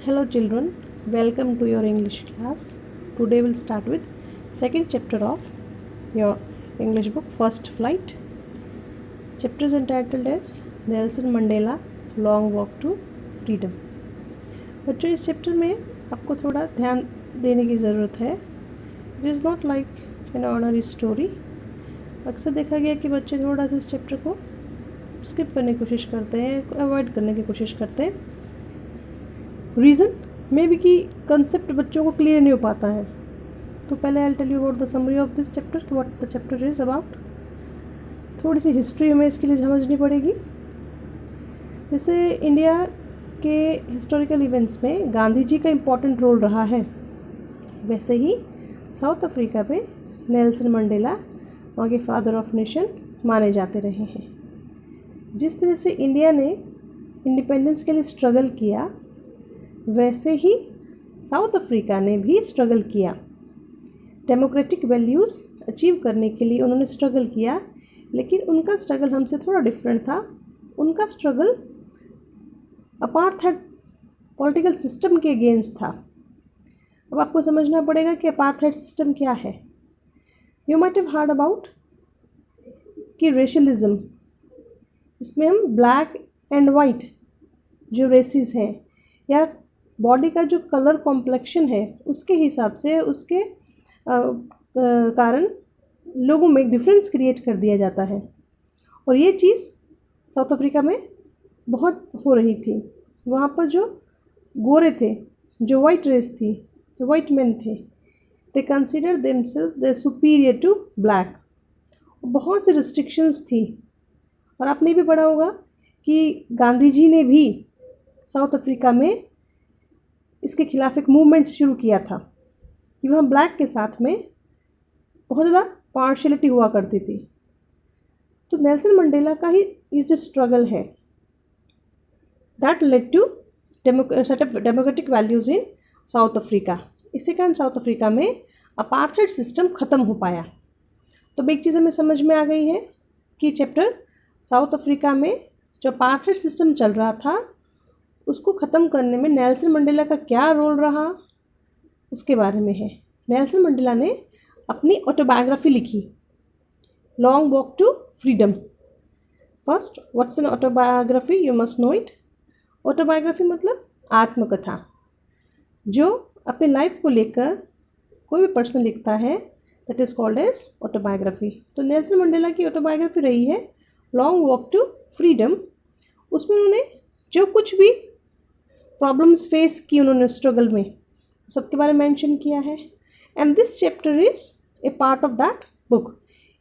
Hello children, welcome to your English class. Today we'll start with second chapter of your English book First Flight. Chapter is entitled as Nelson Mandela Long Walk to Freedom. बच्चों इस chapter में आपको थोड़ा ध्यान देने की ज़रूरत है. It is not like an ordinary story. अक्सर देखा गया कि बच्चे थोड़ा सा इस चैप्टर को स्किप करने की कोशिश करते हैं, अवॉइड करने की कोशिश करते हैं. रीज़न मे बी कि कंसेप्ट बच्चों को क्लियर नहीं हो पाता है. तो पहले I tell you about the summary of this chapter, what the chapter is about. थोड़ी सी हिस्ट्री हमें इसके लिए समझनी पड़ेगी. जैसे इंडिया के हिस्टोरिकल इवेंट्स में गांधी जी का इम्पोर्टेंट रोल रहा है, वैसे ही साउथ अफ्रीका में नेल्सन मंडेला वहाँ के फादर ऑफ नेशन माने जाते रहे हैं. जिस तरह से इंडिया ने इंडिपेंडेंस के लिए स्ट्रगल किया, वैसे ही साउथ अफ्रीका ने भी स्ट्रगल किया. डेमोक्रेटिक वैल्यूज़ अचीव करने के लिए उन्होंने स्ट्रगल किया, लेकिन उनका स्ट्रगल हमसे थोड़ा डिफरेंट था. उनका स्ट्रगल अपार्थाइड पॉलिटिकल सिस्टम के अगेंस्ट था. अब आपको समझना पड़ेगा कि अपार्थाइड सिस्टम क्या है. You might have heard about कि रेशलिज्म, इसमें हम ब्लैक एंड वाइट जो रेसिस हैं या बॉडी का जो कलर कॉम्प्लेक्शन है उसके हिसाब से उसके कारण लोगों में डिफरेंस क्रिएट कर दिया जाता है. और ये चीज़ साउथ अफ्रीका में बहुत हो रही थी. वहाँ पर जो गोरे थे, जो वाइट रेस थी, जो वाइट मैन थे, they consider themselves as superior to black. बहुत सी रिस्ट्रिक्शंस थी. और आपने भी पढ़ा होगा कि गांधी जी ने भी साउथ अफ्रीका में इसके खिलाफ एक मूवमेंट शुरू किया था कि वहाँ ब्लैक के साथ में बहुत ज़्यादा पार्शलिटी हुआ करती थी. तो नेल्सन मंडेला का ही ये जो स्ट्रगल है, that led to set up democratic values in South Africa. इसी कारण साउथ अफ्रीका में अपार्थाइड सिस्टम ख़त्म हो पाया. तो एक चीज़ हमें समझ में आ गई है कि चैप्टर साउथ अफ्रीका में जो अपार्थाइड सिस्टम चल रहा था उसको ख़त्म करने में नेल्सन मंडेला का क्या रोल रहा, उसके बारे में है. नेल्सन मंडेला ने अपनी ऑटोबायोग्राफी लिखी, long walk to freedom. First, what's an autobiography, you must know it. Autobiography मतलब आत्मकथा, जो अपने लाइफ को लेकर कोई भी पर्सन लिखता है, that is called as autobiography. तो नेल्सन मंडेला की ऑटोबायोग्राफी रही है लॉन्ग वॉक टू फ्रीडम. उसमें उन्होंने जो कुछ भी प्रॉब्लम्स फेस की उन्होंने स्ट्रगल में, सबके बारे में मेंशन किया है. And this chapter is a part of that book.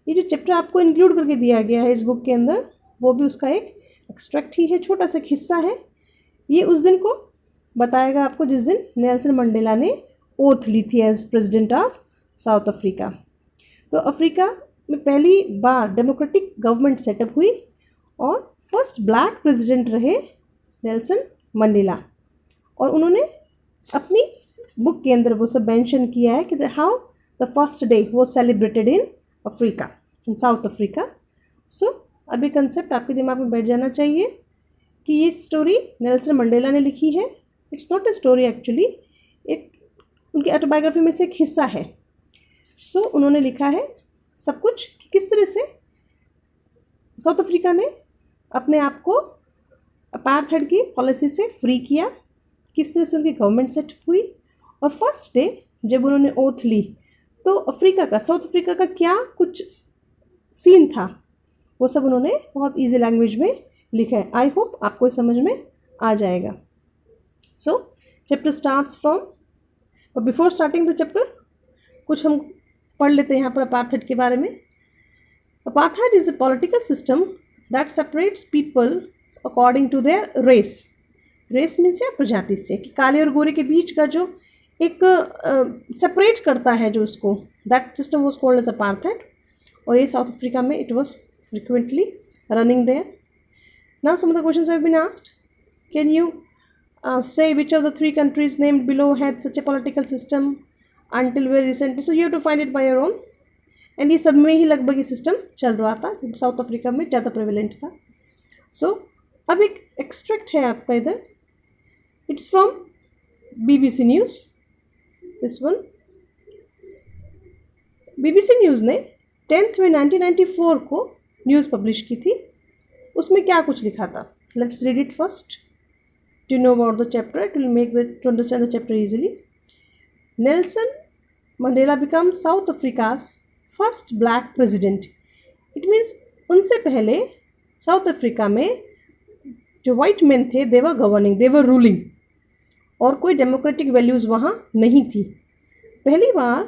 ये जो चैप्टर आपको इंक्लूड करके दिया गया है इस बुक के अंदर, वो भी उसका एक एक्सट्रैक्ट ही है, छोटा सा हिस्सा है. ये उस दिन को बताएगा आपको जिस दिन नेल्सन मंडेला ने ओथ ली थी as president of South Africa. तो अफ्रीका में पहली बार डेमोक्रेटिक गवर्नमेंट सेटअप हुई और फर्स्ट ब्लैक प्रेसिडेंट रहे नेल्सन मंडेला. और उन्होंने अपनी बुक के अंदर वो सब मेंशन किया है कि हाउ द फर्स्ट डे वो celebrated in Africa, in South Africa. So अभी कंसेप्ट आपके दिमाग में बैठ जाना चाहिए कि ये स्टोरी नेल्सन मंडेला ने लिखी है. It's not a story actually, एक उनकी ऑटोबायोग्राफी में से एक हिस्सा है. सो उन्होंने लिखा है सब कुछ कि किस तरह से साउथ अफ्रीका ने अपने आप को अपार्थाइड की पॉलिसी से फ्री किया, किस तरह से उनकी गवर्नमेंट सेटअप हुई, और फर्स्ट डे जब उन्होंने ओथ ली तो अफ्रीका का, साउथ अफ्रीका का क्या कुछ सीन था, वो सब उन्होंने बहुत इजी लैंग्वेज में लिखा है. आई होप आपको ये समझ में आ जाएगा. सो चैप्टर स्टार्ट्स फ्रॉम, और बिफोर स्टार्टिंग द चैप्टर कुछ हम पढ़ लेते हैं यहाँ पर अपार्थाइड के बारे में. Apartheid is a political system that separates people according to their race. Race means या प्रजाति से, कि काले और गोरे के बीच का जो एक सेपरेट करता है जो उसको, that system was called as apartheid. और ये साउथ अफ्रीका में it was frequently running there. Now some of the questions have been asked. Can you say which of the three countries named below had such a political system until very recently. So you have to find it by your own. And ये सब में ही लगभग ये system चल रहा था, south Africa में ज़्यादा प्रेवलेंट था. सो अब एक एक्सट्रैक्ट है आपका इधर. It's from BBC news, this one. BBC news ने 10 मई 1994 को न्यूज़ पब्लिश की थी। उसमें क्या कुछ लिखा था? Let's read it first to know about the chapter, it will make to understand the chapter easily. Nelson Mandela become South Africa's first black president. It means उनसे पहले साउथ अफ्रीका में जो वाइट मैन थे, दे वर governing, they were ruling, और कोई democratic values वहाँ नहीं थी। पहली बार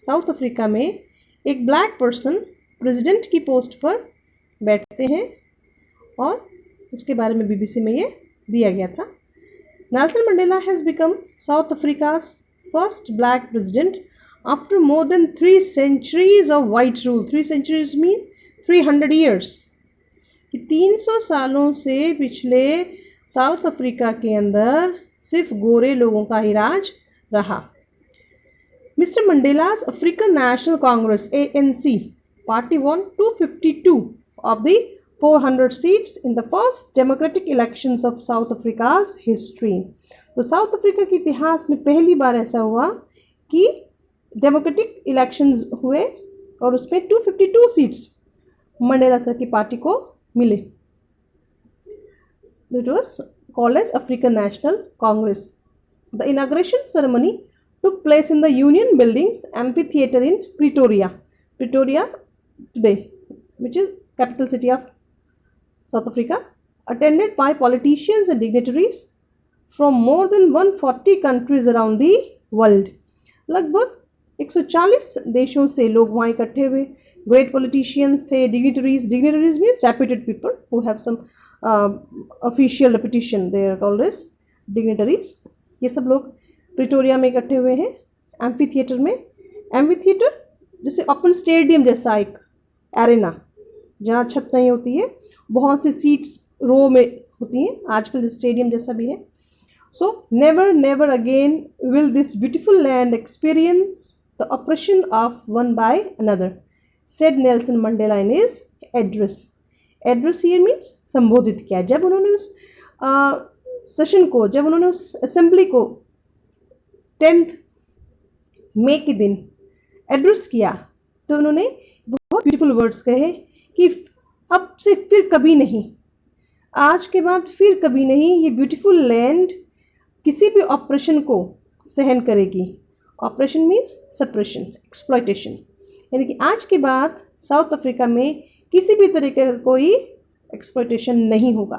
साउथ अफ्रीका में एक ब्लैक पर्सन प्रेसिडेंट की पोस्ट पर बैठते हैं, और उसके बारे में बीबीसी में ये दिया गया था। Nelson Mandela has become South Africa's first black president after more than 3 centuries of white rule. 3 centuries mean 300 years, कि 300 सालों से पिछले साउथ अफ्रीका के अंदर सिर्फ गोरे लोगों का ही राज रहा। Mister Mandela's African National Congress ANC party won 252 of the 400 seats in the first democratic elections of South Africa's history। तो साउथ अफ्रीका के इतिहास में पहली बार ऐसा हुआ कि डेमोक्रेटिक इलेक्शंस हुए और उसमें 252 सीट्स मंडेला सर की पार्टी को मिले। It was called as African National Congress. The inauguration ceremony took place in the Union Buildings Amphitheatre in Pretoria today, which is capital city of South Africa, attended by politicians and dignitaries from more than 140 countries around the world। लगभग 140 देशों से लोग वहाँ इकट्ठे हुए। Great politicians थे, dignitaries means reputed people who have some official reputation, they are called as dignitaries. ये सब लोग प्रिटोरिया में इकट्ठे हुए हैं, एम्फी थिएटर में। एम्फी थिएटर जैसे ओपन स्टेडियम जैसा एक एरेना जहाँ छत नहीं होती है, बहुत सी सीट्स रो में होती हैं, आजकल स्टेडियम जैसा भी है। So never again will this beautiful land experience the operation of one by another, said Nelson Mandela in his address। Address here means संबोधित किया। जब उन्होंने उस सेशन को, जब उन्होंने उस असेंबली को 10 मई के दिन एड्रेस किया, तो उन्होंने बहुत ब्यूटीफुल वर्ड्स कहे कि अब से फिर कभी नहीं, आज के बाद फिर कभी नहीं ये ब्यूटीफुल लैंड किसी भी ऑपरेशन को सहन करेगी। ऑपरेशन मीन्स सप्रेशन, एक्सप्लॉयटेशन, यानी कि आज के बाद साउथ अफ्रीका में किसी भी तरीके का कोई एक्सप्लॉयटेशन नहीं होगा।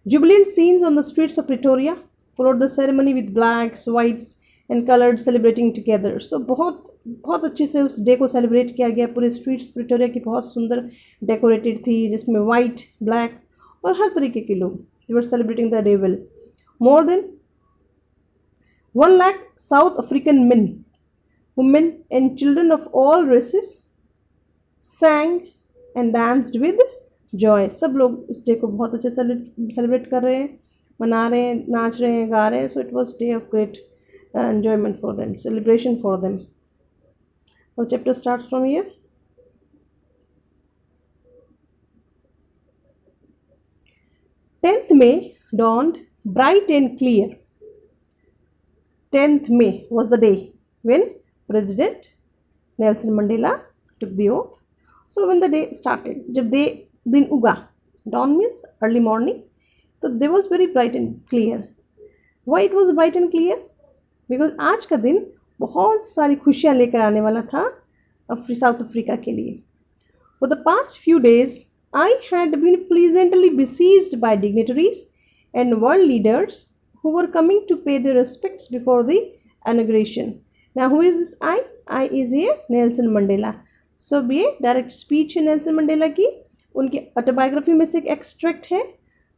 Jubilant scenes on the streets of Pretoria followed the ceremony with blacks, whites and coloured celebrating together. So बहुत अच्छे से उस डे को सेलिब्रेट किया गया। पूरे स्ट्रीट्स प्रिटोरिया की बहुत सुंदर डेकोरेटेड थी, जिसमें वाइट, ब्लैक और हर तरीके के लोग they were celebrating the day well. More than 1 lakh South African men, women and children of all races sang and danced with joy। सब लोग इस डे को बहुत अच्छे से सेलिब्रेट कर रहे हैं, मना रहे हैं, नाच रहे हैं, गा रहे हैं। So it was day of great enjoyment for them, celebration for them. और chapter starts from here. 10th May dawned bright and clear। 10th May was the day when President Nelson Mandela took the oath। So when the day started, जब दिन उगा, dawn means early morning, तो day was very bright and clear। Why it was bright and clear? Because आज का दिन बहुत सारी खुशियाँ लेकर आने वाला था साउथ अफ्रीका के लिए। For the past few days, I had been pleasantly besieged by dignitaries and world leaders who were coming to pay their respects before the inauguration। Now who is this I? I is here Nelson Mandela। So ये direct speech है Nelson Mandela की, उनकी autobiography में से एक extract है।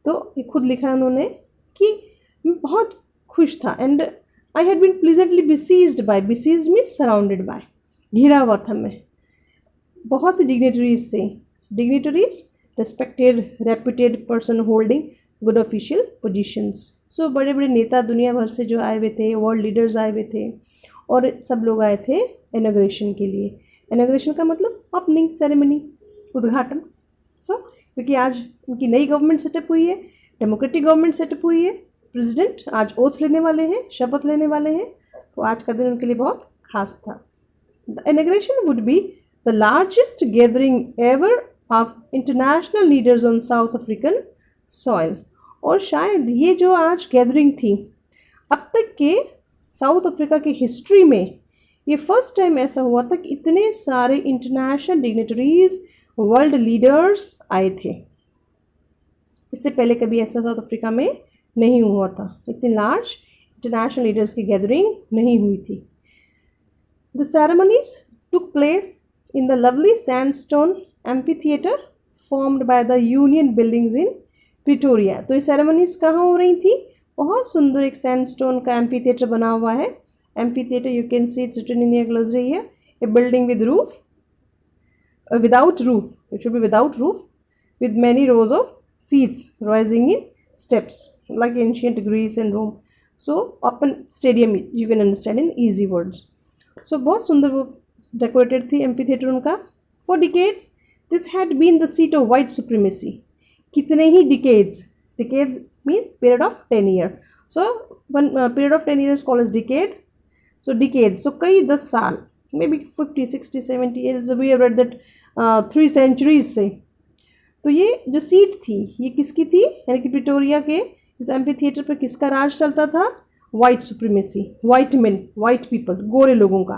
तो ये खुद लिखा है उन्होंने कि मैं बहुत खुश था, and I had been pleasantly besieged by, besieged means surrounded by, घिरा हुआ था मैं बहुत सी डिग्निटरीज से। Dignitaries respected, reputed person holding good official positions. So बड़े बड़े नेता दुनिया भर से जो आए हुए थे, वर्ल्ड लीडर्स आए हुए थे, और सब लोग आए थे इनॉग्रेशन के लिए। इनॉग्रेशन का मतलब ओपनिंग सेरेमनी, उद्घाटन। सो क्योंकि आज उनकी नई गवर्नमेंट सेटअप हुई है, डेमोक्रेटिक गवर्नमेंट सेटअप हुई है, प्रेसिडेंट आज ओथ लेने वाले हैं, शपथ लेने वाले हैं, तो आज का दिन उनके लिए बहुत खास था. The inauguration would be the largest gathering ever of international leaders on south African soil. और शायद ये जो आज गैदरिंग थी, अब तक के साउथ अफ्रीका की हिस्ट्री में ये फर्स्ट टाइम ऐसा हुआ था कि इतने सारे इंटरनेशनल डिग्नेटरीज, वर्ल्ड लीडर्स आए थे. इससे पहले कभी ऐसा साउथ अफ्रीका में नहीं हुआ था, इतने लार्ज इंटरनेशनल लीडर्स की गैदरिंग नहीं हुई थी. The ceremonies took place in the lovely sandstone amphitheatre formed by the union buildings in Pretoria. तो ये सेरेमनीज कहाँ हो रही थी? बहुत सुंदर एक सैंडस्टोन का एम्फीथिएटर बना हुआ है. Amphitheatre, you can see it's written in your glossary here. A building with roof, without roof, it should be without roof, with many rows of seats rising in steps like ancient Greece and Rome. So open stadium, you can understand in easy words. So बहुत सुंदर वो decorated थी amphitheater उनका. For decades this had been the seat of white supremacy. कितने ही decades means period of 10 years. So one period of 10 years called as decade. So decades, so कई 10 साल, maybe 50, 60, 70 years, we have read that 3 centuries से. तो ये जो seat थी ये किसकी थी? यानी कि प्रिटोरिया के इस एम्फीथिएटर पर किसका राज चलता था? White supremacy, white men, white people, गोरे लोगों का.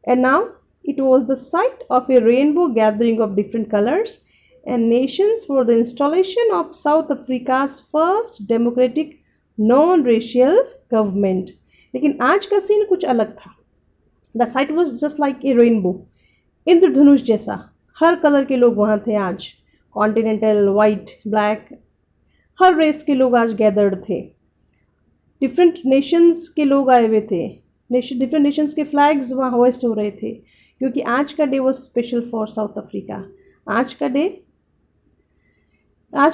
And now it was the site of a rainbow gathering of different colours and nations for the installation of South Africa's first democratic non racial government. लेकिन आज का scene कुछ अलग था. The site was just like a rainbow, इंद्रधनुष जैसा. हर colour के लोग वहाँ थे आज, कॉन्टिनेंटल, वाइट, ब्लैक, हर रेस के लोग आज गैदर्ड थे. डिफरेंट नेशंस के लोग आए हुए थे, डिफरेंट नेशंस के फ्लैग्स वहाँ होस्ट हो रहे थे, क्योंकि आज का day was special for south Africa. आज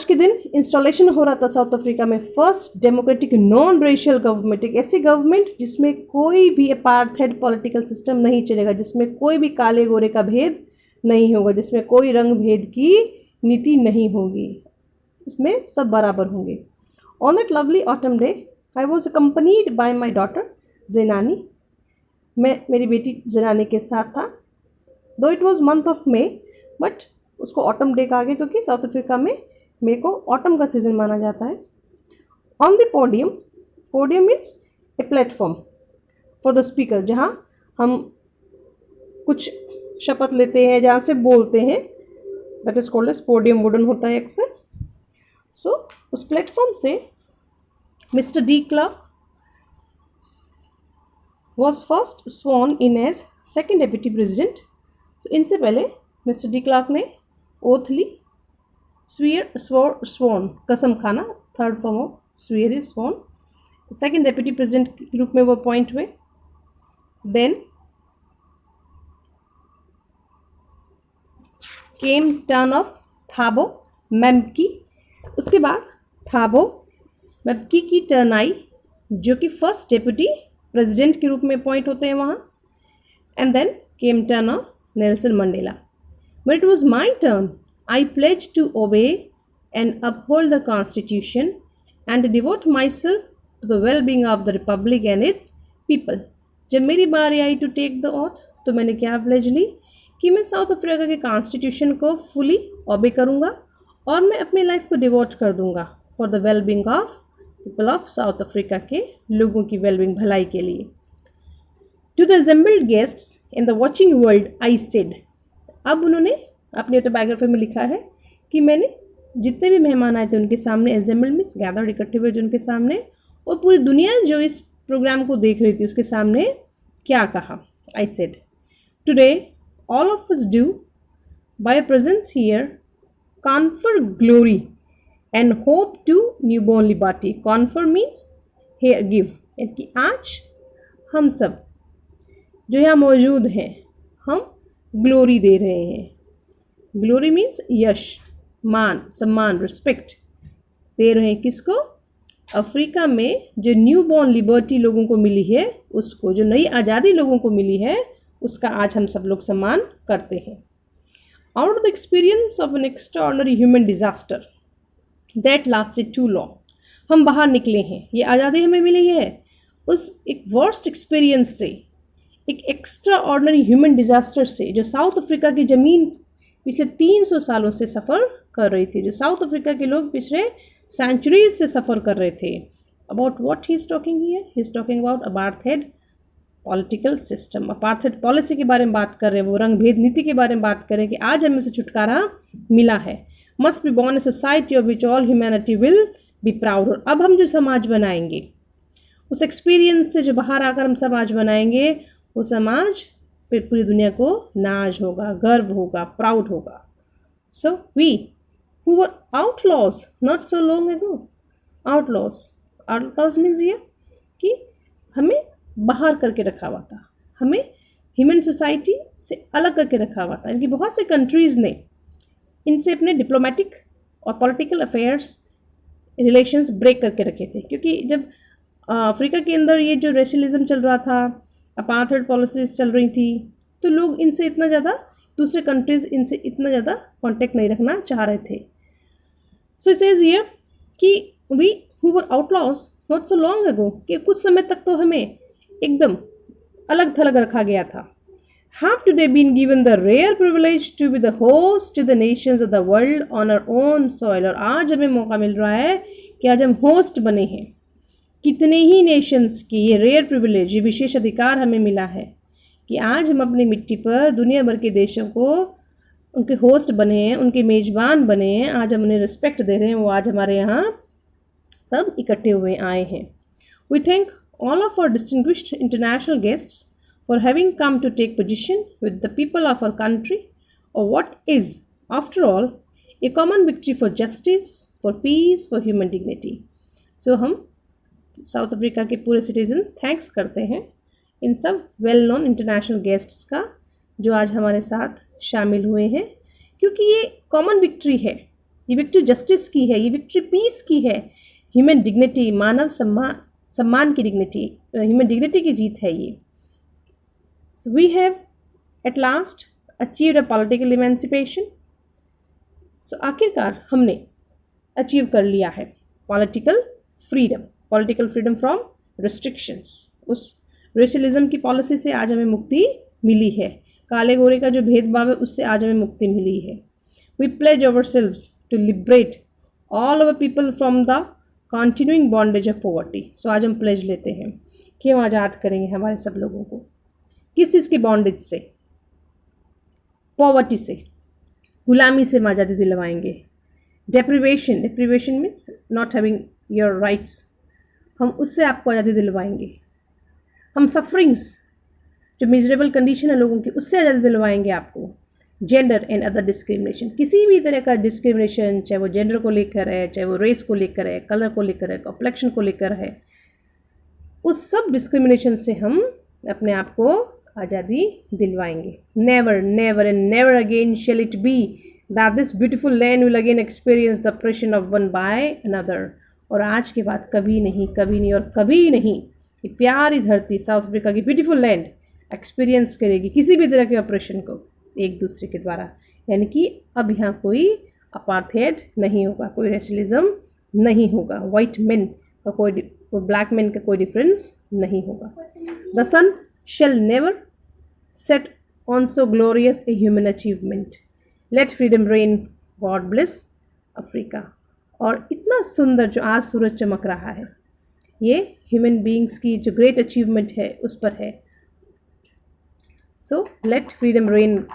के दिन इंस्टॉलेशन हो रहा था साउथ अफ्रीका में first democratic non racial government. एक ऐसी गवर्नमेंट जिसमें कोई भी अपार्थाइड पॉलिटिकल सिस्टम नहीं चलेगा, जिसमें कोई भी काले गोरे का भेद नहीं होगा, जिसमें कोई रंग भेद की नीति नहीं होगी, इसमें सब बराबर होंगे. On that lovely autumn day I was accompanied by my daughter Zenani. मैं मेरी बेटी ज़ेनानी के साथ था. Though it was month of May, but उसको ऑटम डे कहा गया क्योंकि साउथ अफ्रीका में मे को ऑटम का सीजन माना जाता है. On the podium, podium means a platform for the speaker, जहाँ हम कुछ शपथ लेते हैं, जहाँ से बोलते हैं, that is called as podium. Wooden होता है अक्सर. सो उस प्लेटफॉर्म से mister de Klerk was first sworn in as second deputy president. So इनसे पहले मिस्टर डी क्लर्क ने ओथ ली. स्वॉन कसम खाना, third form of swear is sworn. Second deputy president के रूप में वो अपॉइंट हुए. Then came turn of Thabo Mbeki. उसके बाद थाबो मैम्की की टर्न आई, जो कि फर्स्ट डेप्यूटी प्रेसिडेंट के रूप में अपॉइंट होते हैं वहाँ. And then came turn of Nelson Mandela. But it was my turn. I pledge to obey and uphold the constitution and devote myself to the well being of the republic and its people. जब मेरी बारी आई टू take the oath, तो मैंने क्या pledge ली कि मैं साउथ अफ्रीका के कॉन्स्टिट्यूशन को फुली ओबे करूँगा और मैं अपनी लाइफ को डिवोट कर दूँगा for the well being of people of South Africa के लोगों की वेलबिंग, भलाई के लिए. To the assembled guests in the watching world I said. अब उन्होंने अपनी ऑटोबायोग्राफी में लिखा है कि मैंने जितने भी मेहमान आए थे उनके सामने, असेंबल्ड मीन्स गैदर्ड, इकट्ठे हुए जो उनके सामने, और पूरी दुनिया जो इस प्रोग्राम को देख रही थी उसके सामने क्या कहा. I said, today all of us do by our presence here confer glory and hope to newborn liberty. Confer means here give. कि आज हम सब जो यहाँ मौजूद हैं हम ग्लोरी दे रहे हैं. ग्लोरी मीन्स यश, मान, सम्मान, रिस्पेक्ट दे रहे हैं. किसको? अफ्रीका में जो न्यू बॉर्न लिबर्टी लोगों को मिली है, उसको, जो नई आज़ादी लोगों को मिली है, उसका आज हम सब लोग सम्मान करते हैं. Out of the experience of an extraordinary human disaster that lasted too long, हम बाहर निकले हैं, ये आज़ादी हमें मिली है उस एक वर्स्ट एक्सपीरियंस से, एक एक्स्ट्रा ऑर्डनरी ह्यूमन डिज़ास्टर से, जो साउथ अफ्रीका की ज़मीन पिछले 300 सालों से सफ़र कर रही थी, जो साउथ अफ्रीका के लोग पिछले सेंचुरीज से सफ़र कर रहे थे। About what he is talking here, he is talking about apartheid political system, apartheid policy के बारे में बात कर रहे हैं, वो रंग भेद नीति के बारे में बात कर रहे हैं कि आज हमें उसे छुटकारा मिला है। Must be born a society of which all humanity will be proud. और अब हम जो समाज बनाएंगे, उस एक्सपीरियंस से जो बाहर आकर हम समाज बनाएंगे, वो समाज फिर पूरी दुनिया को नाज होगा, गर्व होगा, प्राउड होगा। So we who were outlaws not so long ago, outlaws means ये कि हमें बाहर करके रखा हुआ था, हमें ह्यूमन सोसाइटी से अलग करके रखा हुआ था। इनकी बहुत से कंट्रीज़ ने इनसे अपने डिप्लोमेटिक और पॉलिटिकल अफेयर्स रिलेशंस ब्रेक करके रखे थे, क्योंकि जब अफ्रीका के अंदर ये जो रेशलिज्म चल रहा था, अपार्थाइड पॉलिसीज चल रही थी, तो लोग इनसे इतना ज़्यादा, दूसरे कंट्रीज़ इनसे इतना ज़्यादा कांटेक्ट नहीं रखना चाह रहे थे। सो इट सेज हियर कि we who were outlaws not so long ago, कि कुछ समय तक तो हमें एकदम अलग थलग रखा गया था। Have today been given the rare privilege to be the host to the nations of the world on our own soil। और आज हमें मौका मिल रहा है कि आज हम होस्ट बने हैं कितने ही नेशंस की। ये रेयर प्रिविलेज, ये विशेष अधिकार हमें मिला है कि आज हम अपनी मिट्टी पर दुनिया भर के देशों को उनके होस्ट बने हैं, उनके मेज़बान बने हैं। आज हम उन्हें रिस्पेक्ट दे रहे हैं, वो आज हमारे यहाँ सब इकट्ठे हुए आए हैं। We thank all of our distinguished international guests for having come to take position with the people of our country, or what is, after all, a common victory for justice, for peace, for human dignity। So हम south Africa के पूरे citizens thanks करते हैं इन सब well known international guests का जो आज हमारे साथ शामिल हुए हैं, क्योंकि ये कॉमन विक्ट्री है, ये विक्ट्री जस्टिस की है, ये विक्ट्री पीस की है, ह्यूमन डिग्निटी, मानव सम्मान की डिग्निटी, ह्यूमन डिग्निटी की जीत है ये। So we have at last achieved a political emancipation. So आखिरकार हमने अचीव कर लिया है पॉलिटिकल फ्रीडम फ्रॉम रिस्ट्रिक्शंस। उस रेशलिज्म की पॉलिसी से आज हमें मुक्ति मिली है, काले गोरे का जो भेदभाव है उससे आज हमें मुक्ति मिली है। We pledge ourselves to liberate all our people from the continuing bondage of poverty. So आज हम प्लेज लेते हैं कि हम आज़ाद करेंगे हमारे सब लोगों को किस चीज़ की बॉन्डेज से, पॉवर्टी से, गुलामी से हम आज़ादी दिलवाएंगे। Deprivation means not having your rights, हम उससे आपको आज़ादी दिलवाएंगे। हम सफरिंग्स, जो मिजरेबल कंडीशन है लोगों की, उससे आज़ादी दिलवाएंगे आपको। जेंडर एंड अदर डिस्क्रिमिनेशन, किसी भी तरह का डिस्क्रिमिनेशन, चाहे वो जेंडर को लेकर है, चाहे वो रेस को लेकर है, कलर को लेकर है, कॉम्प्लेक्शन को लेकर है, उस सब डिस्क्रिमिनेशन से हम अपने आप को आज़ादी दिलवाएंगे। Never never and never again shall it be that this beautiful land will again experience the oppression of one by another. और आज के बाद कभी नहीं, कभी नहीं और कभी नहीं ये प्यारी धरती साउथ अफ्रीका की ब्यूटीफुल लैंड एक्सपीरियंस करेगी किसी भी तरह के ऑपरेशन को एक दूसरे के द्वारा। यानी कि अब यहाँ कोई अपार्थाइड नहीं होगा, कोई रेशलिज्म नहीं होगा, वाइट मेन का कोई ब्लैक मेन का कोई डिफरेंस नहीं होगा। The sun shall never set on so glorious a human achievement, let freedom reign, God bless Africa. और इतना सुंदर जो आज सूरज चमक रहा है, ये ह्यूमन बींग्स की जो ग्रेट अचीवमेंट है उस पर है। So let freedom rain.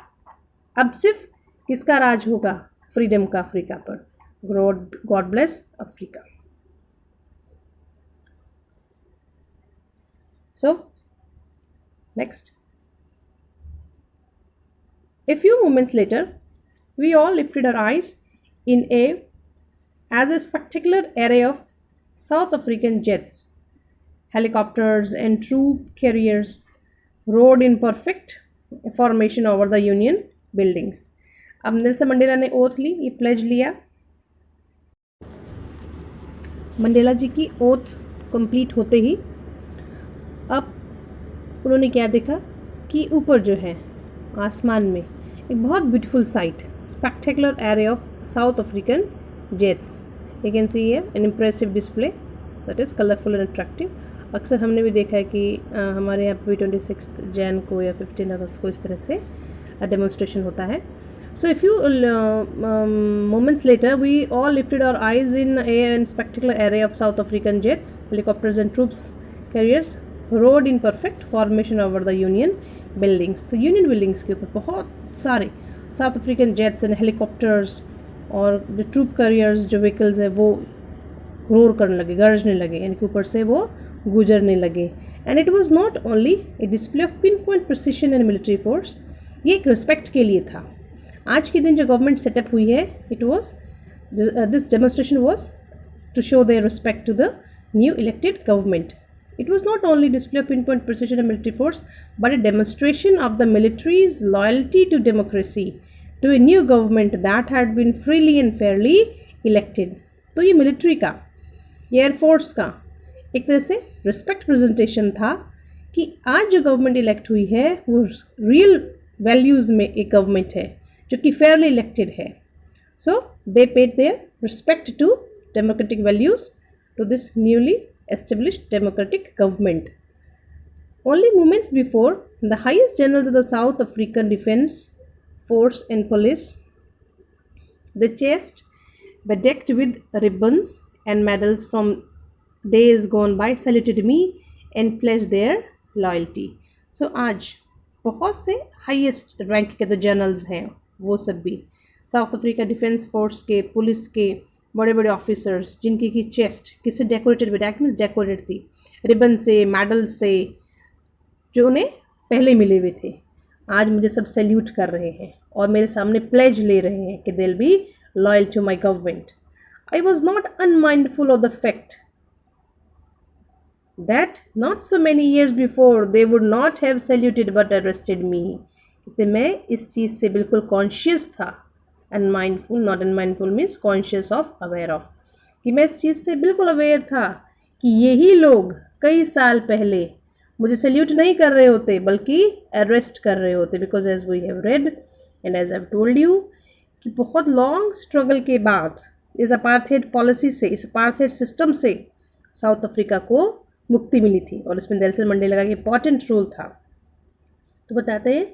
अब सिर्फ किसका राज होगा? फ्रीडम का, अफ्रीका पर। God bless Africa. So next, a few moments later we all lifted our eyes in as a spectacular array of South African jets, helicopters and troop carriers rode in perfect formation over the Union buildings। अब Nelson Mandela ने oath ली, ये pledge लिया। Mandela जी की oath complete होते ही अब उन्होंने क्या देखा कि ऊपर जो है आसमान में एक बहुत beautiful sight, spectacular array of south African jets, you can see here N impressive display that is colourful and attractive. अक्सर हमने भी देखा है कि हमारे यहाँ पे 26 जैन को या 15 अगस्त को इस तरह से डेमोन्स्ट्रेशन होता है। So a few moments later, we all lifted our eyes in a spectacular array of South African jets, helicopters and troops carriers rode in perfect formation over the Union buildings. तो union buildings के ऊपर बहुत सारे south African jets and helicopters और जो troop carriers जो vehicles है वो रोर करने लगे, गरजने लगे, यानी कि ऊपर से वो गुजरने लगे। And it was not only A display of pin point precision and military force, ये एक रिस्पेक्ट के लिए था। आज के दिन जो गवर्नमेंट सेटअप हुई है, it was this demonstration was to show their respect to the new elected government. It was not only display of pinpoint precision and military force, but a demonstration of the military's loyalty to democracy, to a new government that had been freely and fairly elected. तो ये military का, ये air force का एक तरह से respect presentation था कि आज जो गवर्नमेंट इलेक्ट हुई है वो रियल वैल्यूज़ में एक गवर्नमेंट है जो कि फेयरली इलेक्टेड है. So they paid their respect to democratic values to this newly established democratic government. Only moments before, the highest generals of the South African Defence Force and Police, the chest bedecked with ribbons and medals from days gone by, saluted me and pledged their loyalty. So आज बहुत से highest rank के जो generals हैं वो सब भी south Africa defence force के, पुलिस के बड़े बड़े ऑफिसर्स जिनकी की चेस्ट किससे डेकोरेटेड, विदाक मीन्स डेकोरेट थी, रिबन से, मेडल से, जो उन्हें पहले मिले हुए थे, आज मुझे सब सैल्यूट कर रहे हैं और मेरे सामने प्लेज ले रहे हैं कि they will be loyal to my government. I was not unmindful of the fact that not so many years before they would not have saluted but arrested me. मैं इस चीज़ से बिल्कुल कॉन्शियस था. Unmindful, not unmindful means conscious of, aware of, कि मैं इस चीज़ से बिल्कुल अवेयर था कि यही लोग कई साल पहले मुझे सैल्यूट नहीं कर रहे होते बल्कि अरेस्ट कर रहे होते. Because as we have read and as I have told you कि बहुत लॉन्ग स्ट्रगल के बाद इस अपार्थेड पॉलिसी से, इस अपार्थेड सिस्टम से साउथ अफ्रीका को मुक्ति मिली थी और इसमें नेल्सन मंडेला का इंपॉर्टेंट रोल था. तो बताते हैं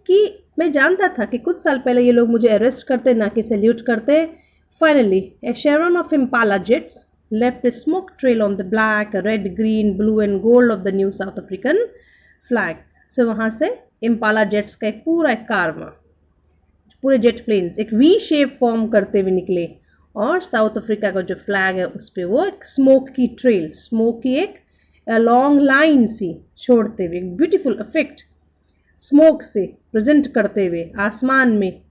कि मैं जानता था कि कुछ साल पहले ये लोग मुझे अरेस्ट करते, ना कि सैल्यूट करते. Finally a chevron of Impala jets left a smoke trail on the black, red, green, blue and gold of the new South African flag. So वहाँ से इम्पाला जेट्स का एक पूरा एक कारवा, पूरे जेट प्लेन्स एक वी शेप फॉर्म करते हुए निकले और साउथ अफ्रीका का जो फ्लैग है उस पर वो एक स्मोक की ट्रेल, स्मोक की एक लॉन्ग लाइन सी छोड़ते हुए, एक ब्यूटीफुल इफेक्ट स्मोक से प्रेजेंट करते हुए आसमान में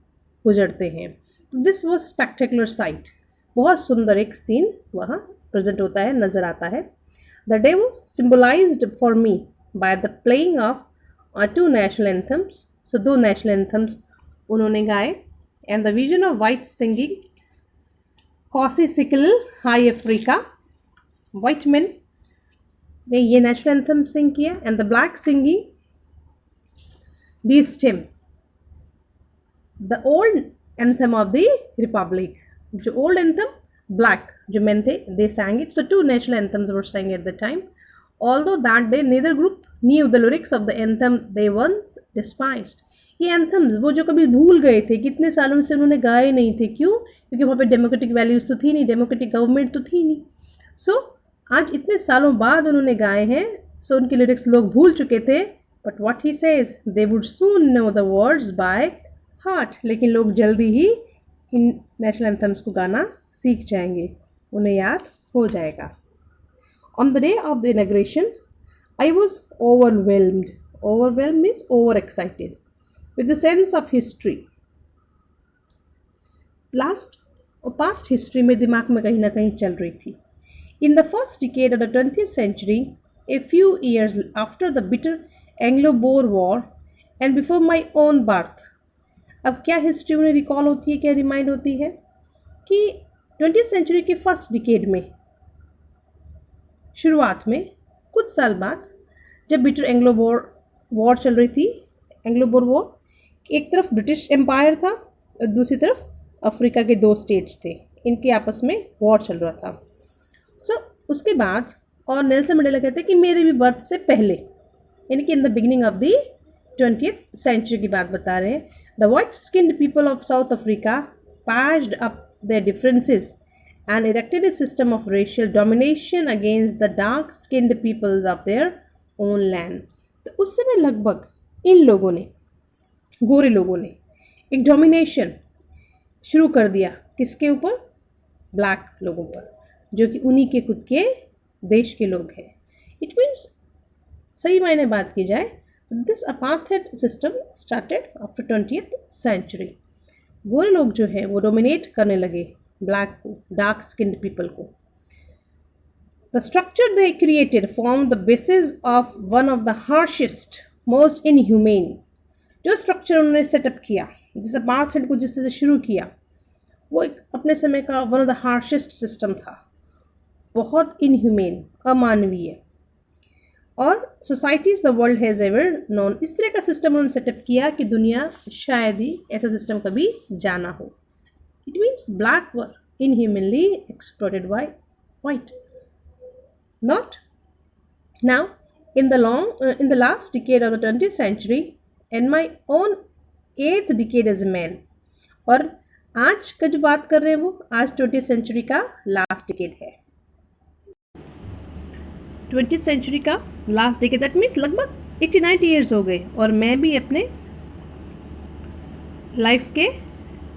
गुजरते हैं. तो दिस वॉज स्पेक्टेकुलर साइट, बहुत सुंदर एक सीन वहाँ प्रेजेंट होता है, नज़र आता है. The day was symbolised for me by the playing of 2 national anthems. So 2 national anthems उन्होंने गाए and the vision of white singing कॉसी सिकल हाई अफ्रीका. वाइट मैन ने ये नेशनल एंथम सिंग किया and the black singing Die Stem, the old anthem of the republic. जो ओल्ड एंथम ब्लैक जो मेन थे they sang it. So 2 national anthems were sang at the time. Although that day neither group knew the lyrics of the anthem they once despised. ये anthems वो जो कभी भूल गए थे, कितने सालों से उन्होंने गाए नहीं थे. क्यों? क्योंकि वहाँ पे डेमोक्रेटिक वैल्यूज़ तो थी नहीं, डेमोक्रेटिक गवर्नमेंट तो थी नहीं. सो आज इतने सालों बाद उन्होंने गाए हैं. सो उनके लिरिक्स लोग भूल चुके थे. But what he says they would soon know the words by heart. लेकिन लोग जल्दी ही इन नेशनल एंथम्स को गाना सीख जाएंगे, उन्हें याद हो जाएगा. On the day of the inauguration I was overwhelmed. Overwhelm means over excited with the sense of history. Past history में दिमाग में कहीं ना कहीं चल रही थी. In the first decade of the 20th century, a few years after the bitter Anglo-Boer War and before my own birth. अब क्या हिस्ट्री उन्हें रिकॉल होती है, क्या रिमाइंड होती है कि 20th सेंचुरी के फर्स्ट डिकेड में, शुरुआत में कुछ साल बाद, जब बिटर एंग्लो बोर वॉर चल रही थी. एंग्लो बोर वॉर, एक तरफ ब्रिटिश एम्पायर था और दूसरी तरफ अफ्रीका के 2 स्टेट्स थे, इनके आपस में वॉर चल रहा था। उसके बाद और नेल्सन मंडेला कहते हैं कि मेरे भी बर्थ से पहले, यानी कि in the beginning of the 20th century की बात बता रहे हैं। The white skinned people of South Africa patched up their differences and erected a system of racial domination against the dark skinned peoples of their own land। तो उस समय लगभग इन लोगों ने, गोरे लोगों ने, एक डोमिनेशन शुरू कर दिया किसके ऊपर? ब्लैक लोगों पर, जो कि उन्हीं के खुद के देश के लोग हैं। इट मीन्स सही मायने बात की जाए this apartheid system started after 20th century. गोरे लोग जो हैं वो डोमिनेट करने लगे ब्लैक को, डार्क स्किन्ड पीपल को। The structure they created form the basis of one of the harshest most inhumane. जो स्ट्रक्चर उन्होंने सेटअप किया, जिस अपार्थाइड को जिस तरह से शुरू किया, वो एक अपने समय का one of the harshest system था, बहुत इनह्यूमेन, अमानवीय। और societies the world has ever known, इस तरह का सिस्टम उन्होंने सेटअप किया कि दुनिया शायद ही ऐसा सिस्टम कभी जाना हो। It means black were inhumanly exploited by white. Not now in the last decade of the 20th century and my own 8th decade as a man। और आज का जो बात कर रहे हैं वो आज 20th सेंचुरी का लास्ट डिकेड है। 20th सेंचुरी का लास्ट डिकेड, दैट मीन्स लगभग 80-90 ईयर्स हो गए और मैं भी अपने लाइफ के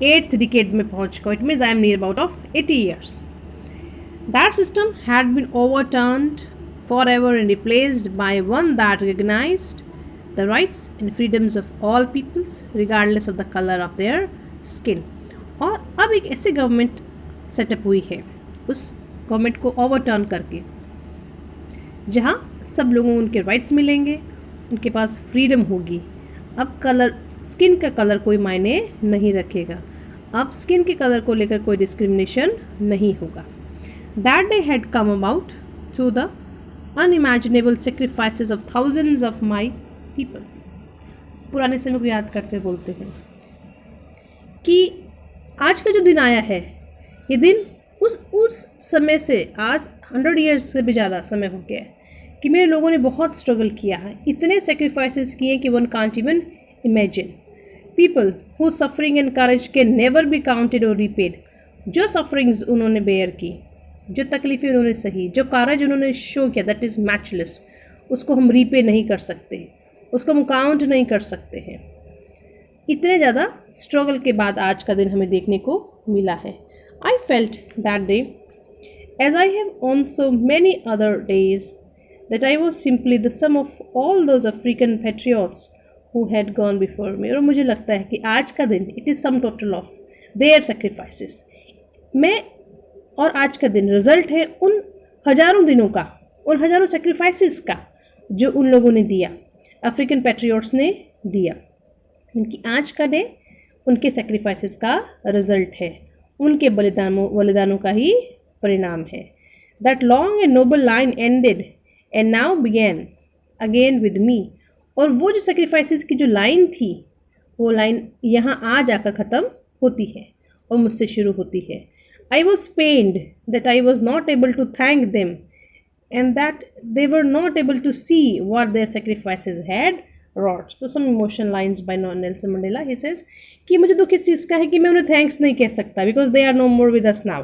8th डिकेड में पहुंच गया। It means I am near about of 80 years. That system had been overturned forever and replaced by one that recognized the rights and freedoms of all peoples regardless of the color of their skin। और अब एक ऐसी government setup हुई है, उस government को overturn करके, जहाँ सब लोगों को उनके राइट्स मिलेंगे, उनके पास फ्रीडम होगी। अब कलर, स्किन का कलर कोई मायने नहीं रखेगा, अब स्किन के कलर को लेकर कोई डिस्क्रिमिनेशन नहीं होगा। That day had come about through the unimaginable sacrifices of thousands of my people। पुराने समय को याद करते बोलते हैं कि आज का जो दिन आया है, ये दिन उस समय से आज 100 ईयर्स से भी ज़्यादा समय हो गया है कि मेरे लोगों ने बहुत स्ट्रगल किया है, इतने सेक्रीफाइसेस किए कि one can't even imagine. People who suffering and courage can never be counted और रिपेड। जो सफरिंग्स उन्होंने बेयर की, जो तकलीफ़ें उन्होंने सही, जो कारज उन्होंने शो किया, दैट इज़ मैचलेस। उसको हम रीपे नहीं कर सकते, उसको हम काउंट नहीं कर सकते हैं। इतने ज़्यादा स्ट्रगल के बाद आज का दिन हमें देखने को मिला है। I felt that day as I have on so many other days that I was simply the sum of all those African patriots who had gone before me. और मुझे लगता है कि आज का दिन it is sum total of their sacrifices. मैं और आज का दिन रिजल्ट है उन हज़ारों दिनों का, उन हज़ारों सेक्रीफाइसेस का जो उन लोगों ने दिया, अफ्रीकन पैट्रियट्स ने दिया। उनकी आज का डे उनके सेक्रीफाइसेस का रिजल्ट है, उनके बलिदानों का ही परिणाम है। That long and noble line ended and now began again with me. और वो जो सेक्रीफाइसेस की जो लाइन थी, वो लाइन यहाँ आज आकर ख़त्म होती है और मुझसे शुरू होती है। I was pained that I was not able to thank them and that they were not able to see what their sacrifices had wrought। तो some emotional lines by Nelson Mandela। He says कि मुझे दुख इस चीज़ का है कि मैं उन्हें थैंक्स नहीं कह सकता, because they are no more with us now।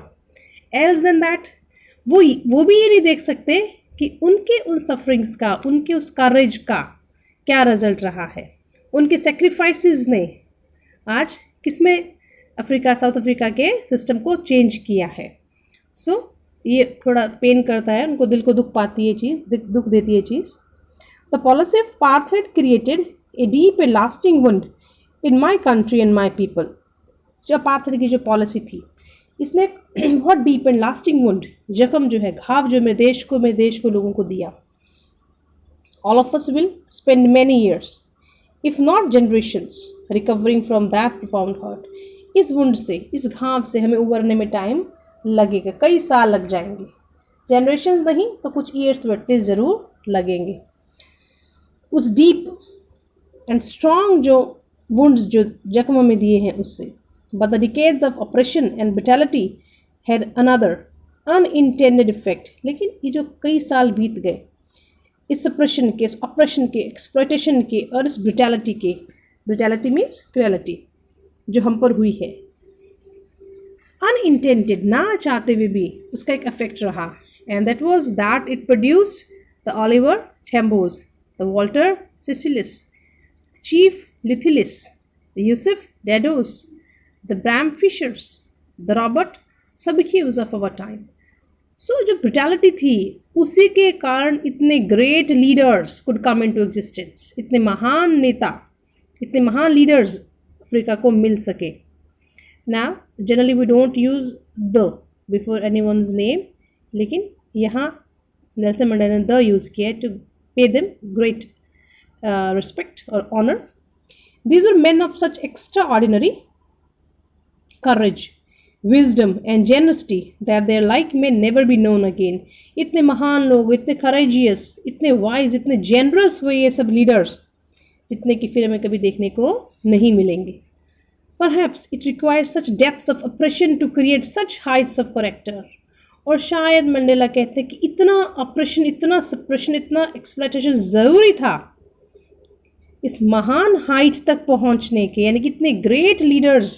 Else than that, वो भी ये नहीं देख सकते कि उनके उन सफरिंग्स का, उनके उस करेज का क्या रिजल्ट रहा है। उनके सेक्रीफाइसेस ने आज किसमें अफ्रीका, साउथ अफ्रीका के सिस्टम को चेंज किया है। सो ये थोड़ा पेन करता है, उनको दिल को दुख पाती है चीज़, दुख देती है चीज़। The policy of apartheid created a deep and lasting wound in my country and my people. जो अपार्थाइड की जो पॉलिसी थी, इसने बहुत डीप एंड लास्टिंग वुंड, जख्म जो है, घाव जो मेरे देश को लोगों को दिया। All of us will spend many years if not generations recovering from that profound hurt. इस वुंड से, इस घाव से हमें उबरने में टाइम लगेगा, कई साल लग जाएंगे। जनरेशन्स नहीं तो कुछ ईयर्स तो एटलीस्ट ज़रूर लगेंगे। उस डीप एंड स्ट्रॉन्ग जो वुंड्स जो जख्मों में दिए हैं उससे। But the decades of operation and brutality had another unintended effect, लेकिन ये जो कई साल बीत गए इस सप्रेशन के, इस ऑपरेशन के, एक्सप्लॉयटेशन के और इस ब्रुटैलिटी के, ब्रुटैलिटी मीन्स क्रुएलिटी जो हम पर हुई है, अनइंटेंडेड, ना चाहते हुए भी उसका एक इफेक्ट रहा, and that was that it produced the Oliver Tambos, the Walter Sisulus, chief Luthulis, the Yusuf Dadoos, the Bram Fischers, the Robert Sobukwes of our time. So जो ब्रुटैलिटी थी उसी के कारण इतने great leaders could come into existence, इतने महान नेता, इतने महान लीडर्स अफ्रीका को मिल सके। Now generally we don't use the before anyone's name, लेकिन यहाँ नेल्सन मंडेला ने द यूज़ किया to pay them great respect or honor. These are men of such extraordinary courage, wisdom and generosity that their like may never be known again. इतने महान लोग, इतने courageous, इतने wise, इतने generous हुए ये सब leaders, जितने कि फिर हमें कभी देखने को नहीं मिलेंगे। Perhaps it requires such depths of oppression to create such heights of character. और शायद मंडेला कहते हैं कि इतना ऑपरेशन, इतना सप्रेशन, इतना एक्सप्लॉयटेशन ज़रूरी था इस महान हाइट तक पहुंचने के, यानी कि इतने ग्रेट लीडर्स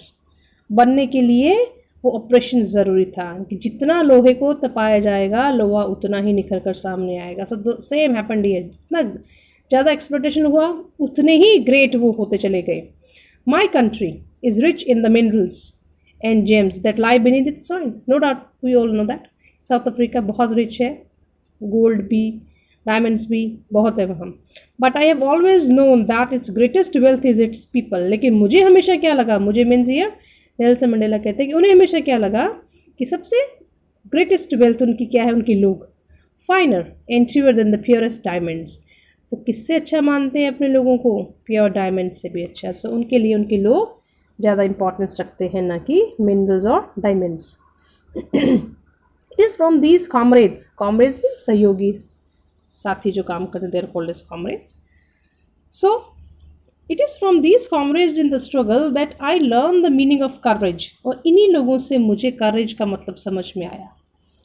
बनने के लिए वो ऑपरेशन ज़रूरी था कि जितना लोहे को तपाया जाएगा लोहा उतना ही निखर कर सामने आएगा। सो सेम हैपेंड हियर, जितना ज़्यादा एक्सप्लॉयटेशन हुआ उतने ही ग्रेट वो होते चले गए। My country is rich in the minerals and gems that lie beneath its soil. No doubt, we all know that. South Africa बहुत rich है, gold भी, diamonds भी बहुत है वहाँ। But I have always known that its greatest wealth is its people. लेकिन मुझे हमेशा क्या लगा, मुझे मीन्स ये नेल्सन मंडेला कहते हैं कि उन्हें हमेशा क्या लगा कि सबसे greatest wealth उनकी क्या है, उनके लोग। Finer and truer than the purest diamonds. वो किससे अच्छा मानते हैं अपने लोगों को, प्योर डायमंड से भी अच्छा। सो उनके लिए उनके लोग ज़्यादा इंपॉर्टेंस रखते हैं, ना कि मिनरल्स और diamonds. It is from these comrades, comrades भी सहयोगी, साथी जो काम करते, they're called as comrades. So it is from these comrades in the struggle that I learn the meaning of courage, और इन्हीं लोगों से मुझे करेज का मतलब समझ में आया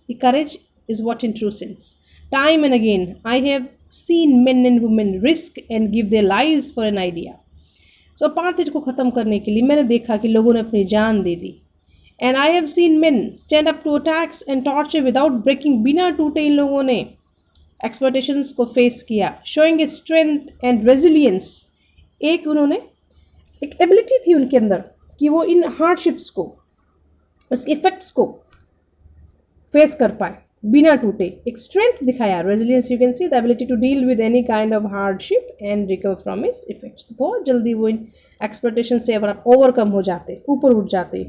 कि करेज is what in true sense. Time and again I have seen men and women risk and give their lives for an idea. So apartheid को ख़त्म करने के लिए मैंने देखा कि लोगों ने अपनी जान दे दी। And I have seen men stand up to attacks and torture without breaking, बिना टूटे इन लोगों ने exploitations को फेस किया, showing a strength and resilience. एक उन्होंने एक एबिलिटी थी उनके अंदर कि वो इन हार्डशिप्स को, उस इफेक्ट्स को फेस कर पाए बिना टूटे, एक स्ट्रेंथ दिखाया, resilience, you can see the ability to deal with any kind of hardship and recover from its effects. बहुत जल्दी वो इन एक्सप्लॉयटेशन से अगर आप ओवरकम हो जाते, ऊपर उठ जाते,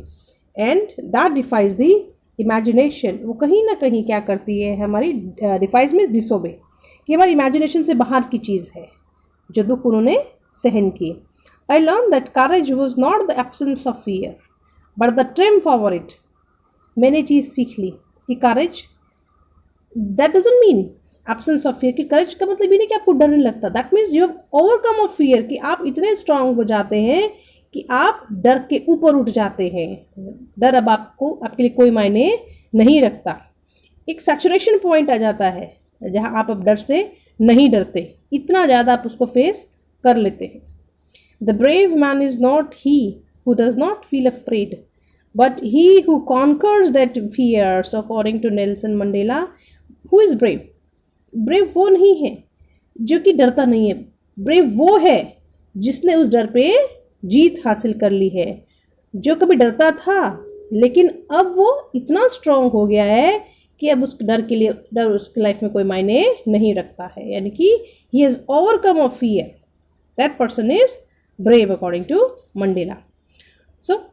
and that defies the imagination. वो कहीं ना कहीं क्या करती है हमारी, डिफाइज में डिसोबे, कि हमारी इमेजिनेशन से बाहर की चीज़ है जो दुख उन्होंने सहन की। I learn that courage was not the absence of fear but the triumph over it. मैंने चीज़ सीख ली कि करेज that doesn't mean absence of fear, कि करेज का मतलब ये नहीं कि आपको डर नहीं लगता, that means you have overcome of fear, कि आप इतने स्ट्रांग हो जाते हैं कि आप डर के ऊपर उठ जाते हैं। डर अब आपको, आपके लिए कोई मायने नहीं रखता। एक सैचुरेशन पॉइंट आ जाता है जहाँ आप अब डर से नहीं डरते, इतना ज़्यादा आप उसको फेस कर लेते हैं। The brave man is not he who does not feel afraid but he who conquers that fears, according to Nelson Mandela. Who is brave? Brave वो नहीं है जो कि डरता नहीं है, ब्रेव वो है जिसने उस डर पे जीत हासिल कर ली है, जो कभी डरता था लेकिन अब वो इतना स्ट्रांग हो गया है कि अब उस डर के लिए, डर उसकी लाइफ में कोई मायने नहीं रखता है, यानी कि he has overcome of fear, that person is brave according to Mandela. So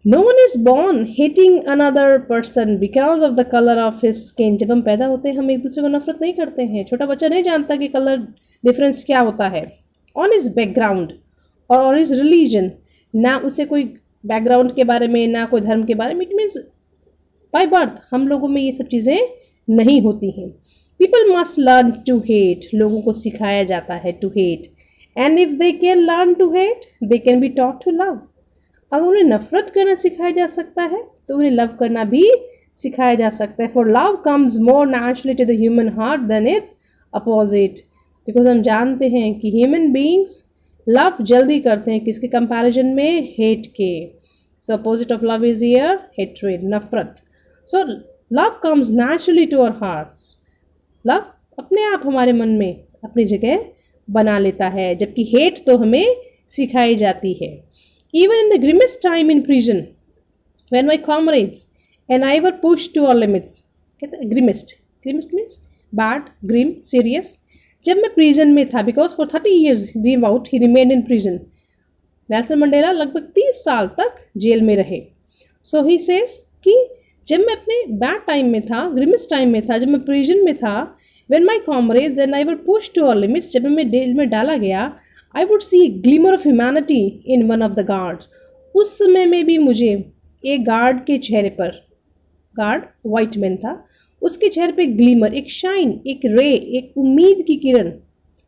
no one is born hating another person because of the colour of his skin. जब हम पैदा होते हैं हम एक दूसरे को नफरत नहीं करते हैं, छोटा बच्चा नहीं जानता कि कलर डिफरेंस क्या होता है। ऑन हिज बैकग्राउंड और हिज रिलीजन, ना उसे कोई बैकग्राउंड के बारे में, ना कोई धर्म के बारे में, इट मीन्स बाय बर्थ हम लोगों में ये सब चीज़ें नहीं होती हैं। People must learn to hate, लोगों को सिखाया जाता है to hate, and if they can learn to hate they can be taught to love. अगर उन्हें नफरत करना सिखाया जा सकता है तो उन्हें लव करना भी सिखाया जा सकता है. For love comes more naturally to the human heart than its opposite. Because हम जानते हैं कि ह्यूमन बींग्स लव जल्दी करते हैं किसके कंपैरिजन में, हेट के. So opposite of love is here hatred, नफरत. So love comes naturally to our hearts. Love अपने आप हमारे मन में अपनी जगह बना लेता है, जबकि हेट तो हमें सिखाई जाती है. Even in the grimmest time in prison when my comrades and I were push to our limits. कहते हैं grimmest, grimmest means bad, grim, serious. जब मैं प्रिजन में था, because for 30 years dream out he remained in prison. Nelson Mandela लगभग 30 साल तक jail में रहे. सो ही सेज कि जब मैं अपने बैड टाइम में था, ग्रिमेस्ट टाइम में था, जब मैं प्रिजन में था, when my comrades and I were push to our limits, जब मैं जेल में डाला गया, I would see glimmer of humanity in one of the guards. उस समय में भी मुझे एक गार्ड के चेहरे पर, गार्ड वाइट मैन था, उसके चेहरे पे ग्लीमर, एक शाइन, एक रे, एक उम्मीद की किरण,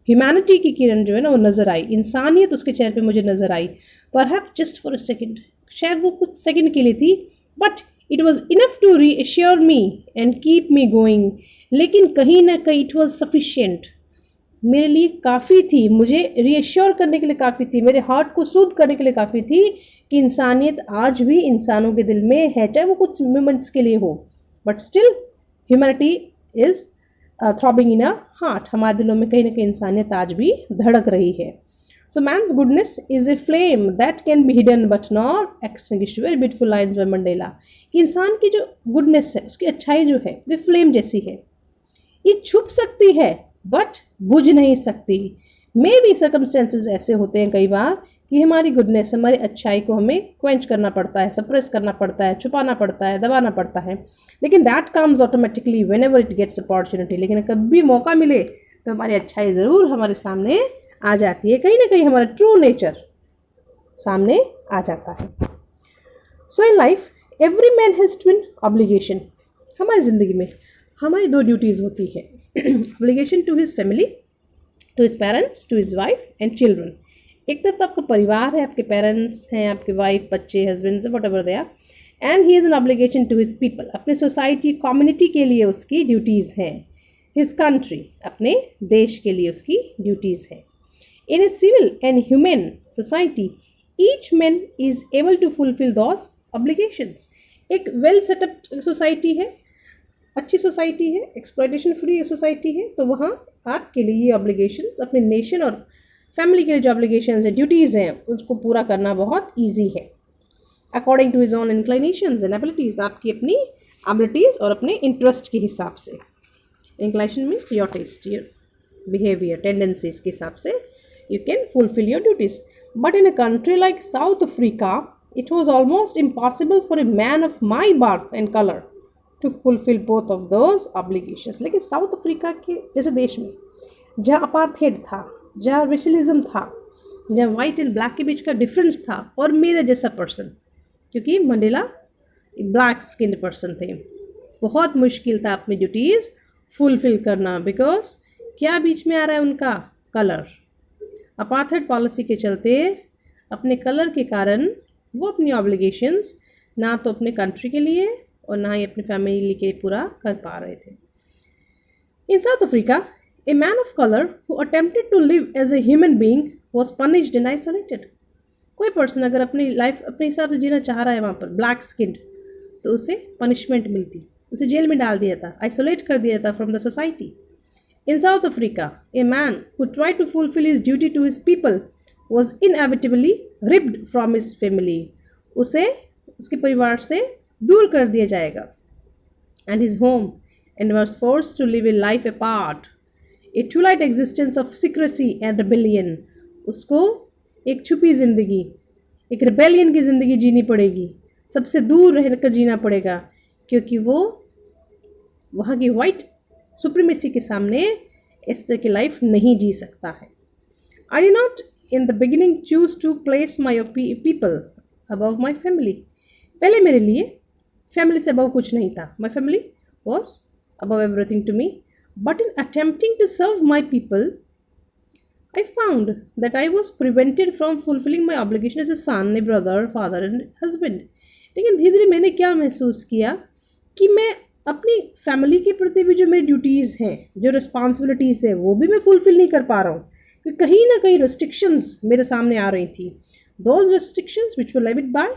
ह्यूमैनिटी की किरण जो है ना वो नज़र आई. इंसानियत उसके चेहरे पे मुझे नज़र आई. Perhaps just for a second, शायद वो कुछ सेकेंड के लिए थी, but it was enough to reassure me and keep me going. लेकिन कहीं ना कहीं इट वॉज सफिशिएंट, मेरे लिए काफ़ी थी, मुझे रीअश्योर करने के लिए काफ़ी थी, मेरे हार्ट को सूद करने के लिए काफ़ी थी कि इंसानियत आज भी इंसानों के दिल में है, चाहे वो कुछ मोमेंट्स के लिए हो, but still humanity is throbbing in our heart. हमारे दिलों में कहीं ना कहीं इंसानियत आज भी धड़क रही है. So man's goodness is a flame that can be hidden but not extinguished. Very beautiful lines by Mandela. इंसान की जो गुडनेस है, उसकी अच्छाई जो है, वो फ्लेम जैसी है, ये छुप सकती है बट बुझ नहीं सकती. मे बी सर्कमस्टेंसेस ऐसे होते हैं कई बार कि हमारी गुडनेस, हमारी अच्छाई को हमें क्वेंच करना पड़ता है, सप्रेस करना पड़ता है, छुपाना पड़ता है, दबाना पड़ता है, लेकिन that comes automatically whenever it gets opportunity. लेकिन कभी मौका मिले तो हमारी अच्छाई ज़रूर हमारे सामने आ जाती है, कहीं ना कहीं हमारा ट्रू नेचर सामने आ जाता है. So in life every man has twin obligation. हमारी ज़िंदगी में हमारी दो ड्यूटीज़ होती है. Obligation to his family, to his parents, to his wife and children. एक तरफ तो आपका परिवार है, आपके पेरेंट्स हैं, आपके वाइफ, बच्चे, husband, whatever they are. And he is an obligation to his people. अपने सोसाइटी, कम्युनिटी के लिए उसकी ड्यूटीज़ हैं. हिज कंट्री, अपने देश के लिए उसकी ड्यूटीज़ है. In a civil and human society each man is able to fulfil those obligations. एक वेल सेटअप सोसाइटी है, अच्छी सोसाइटी है, एक्सप्लॉयटेशन फ्री सोसाइटी है, तो वहाँ आपके लिए ये ऑब्लिगेशंस, अपने नेशन और फैमिली के लिए जो ऑब्लिगेशंस है, ड्यूटीज़ हैं, उसको पूरा करना बहुत ईजी है. According to his own inclinations and abilities, आपकी अपनी एबिलिटीज़ और अपने इंटरेस्ट के हिसाब से. Inclination means your taste, your behaviour, tendencies के हिसाब से you can fulfill your duties. But in a country like South Africa, it was almost impossible for a man of my birth and color to fulfill both of those obligations. लेकिन south Africa के जैसे देश में जहाँ apartheid था, जहाँ रेशलिज्म था, जहाँ वाइट एंड ब्लैक के बीच का डिफरेंस था, और मेरे जैसा पर्सन, क्योंकि मंडेला ब्लैक स्किन पर्सन थे, बहुत मुश्किल था अपनी ड्यूटीज़ फुलफिल करना. बिकॉज क्या बीच में आ रहा है उनका, कलर. अपार्थेड पॉलिसी के चलते अपने कलर के कारण वो अपनी ऑब्लिगेशंस ना तो अपने कंट्री के लिए और ना ही अपनी फैमिली के लिए पूरा कर पा रहे थे. In South Africa a man of colour who attempted to live as a human being was punished and isolated. कोई पर्सन अगर अपनी लाइफ अपने हिसाब से जीना चाह रहा है वहाँ पर, ब्लैक स्किन, तो उसे पनिशमेंट मिलती, उसे जेल में डाल दिया था, आइसोलेट कर दिया था from the society. In South Africa, a man who tried to fulfill his duty to his people was inevitably ripped from his family. उसे उसके परिवार से दूर कर दिया जाएगा. And his home, and was forced to live a life apart, a twilight existence of secrecy and rebellion. उसको एक छुपी ज़िंदगी, एक रिबेलियन की ज़िंदगी जीनी पड़ेगी, सबसे दूर रहकर जीना पड़ेगा, क्योंकि वो वहाँ की वाइट सुप्रीमेसी के सामने इस तरह की लाइफ नहीं जी सकता है. I did not in the beginning choose to place my people above my family. पहले मेरे लिए फैमिली से अबव कुछ नहीं था. My family was above everything to me. But in attempting to serve my people I found that I was prevented from fulfilling my obligation as a son, a brother, father and husband. लेकिन धीरे धीरे मैंने क्या महसूस किया कि मैं अपनी फैमिली के प्रति भी जो मेरी ड्यूटीज़ हैं, जो रिस्पॉन्सिबिलिटीज़ है, वो भी मैं फुलफ़िल नहीं कर पा रहा हूँ, कि कहीं ना कहीं रिस्ट्रिक्शंस मेरे सामने आ रही थी. Those restrictions which were levied by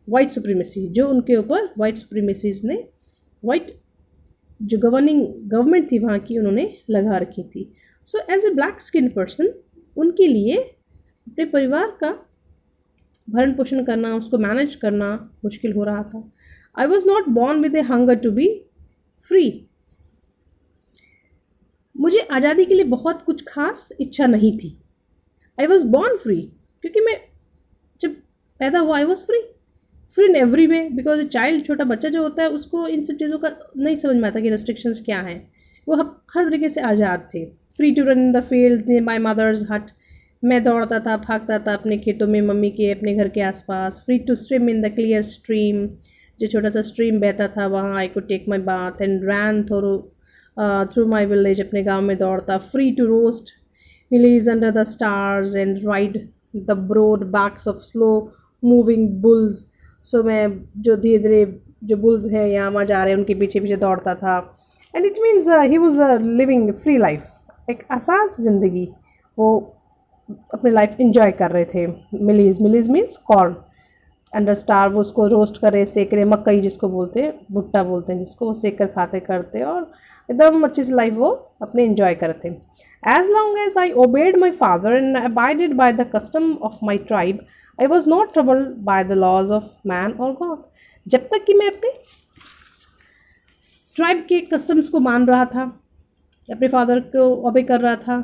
white supremacy, जो उनके ऊपर वाइट सुप्रीमेसीज ने, वाइट जो गवर्नमेंट थी वहाँ की, उन्होंने लगा रखी थी. So as a black skin person, उनके लिए अपने परिवार का भरण पोषण करना, उसको मैनेज करना मुश्किल हो रहा था. I was not born with a hunger to be free. मुझे आज़ादी के लिए बहुत कुछ खास इच्छा नहीं थी. आई वॉज बॉर्न फ्री, क्योंकि मैं जब पैदा हुआ आई was free, free in every way, because a child, छोटा बच्चा जो होता है, उसको इन सब चीज़ों का नहीं समझ में आता कि रेस्ट्रिक्शंस क्या हैं. वो हर तरीके से आज़ाद थे. Free to run in the fields near my mother's hut, मैं दौड़ता था, भागता था अपने खेतों में, मम्मी के अपने घर के आसपास. Free to swim in the clear stream, जो छोटा सा स्ट्रीम बहता था वहाँ I could take my bath and ran through my village, अपने गाँव में दौड़ता. Free to roast mealies under the stars and ride the broad backs of slow moving bulls. So मैं जो धीरे धीरे जो बुल्स हैं यहाँ वहाँ जा रहे हैं उनके पीछे पीछे दौड़ता था. And it means he was living free life, एक आसान सी ज़िंदगी वो अपनी लाइफ इंजॉय कर रहे थे. मिलीज मीन्स कॉर्न, अंडर स्टार वो उसको रोस्ट करे, सेक रहे, मकई जिसको बोलते हैं, भुट्टा बोलते हैं जिसको, वो सेक कर खाते करते और एकदम अच्छी सी लाइफ वो अपने इंजॉय करते. As long as I obeyed my father and abided by the custom of my tribe, I was not troubled by the laws of man और गॉड. जब तक कि मैं अपने ट्राइब के कस्टम्स को मान रहा था, अपने फादर को ओबे कर रहा था,